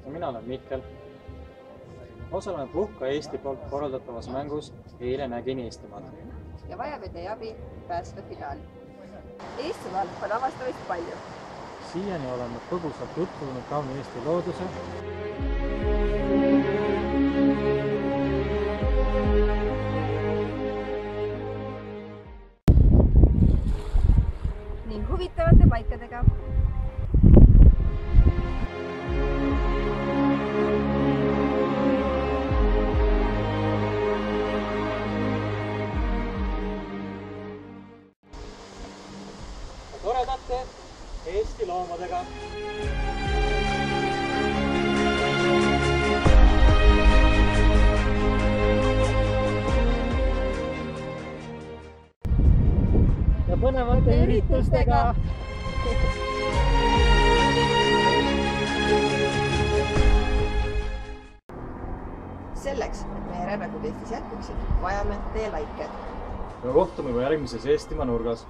ja mina olen Mihkel. Osaleme Puhka Eesti poolt korraldatavas mängus Eile nägin Eestimaad. Ja vajame teie abi pääseda finaali. Eestimaal on avastamist palju. Siiani oleme põgusalt tutvunud kauni Eesti looduse ning huvitavate paikadega. toredate Eesti loomadega. Ja põnevate üritustega. Selleks, et meie rännakud Eestis jätkuksid, vajame teie laike. Me kohtume juba järgmises Eestimaa nurgas.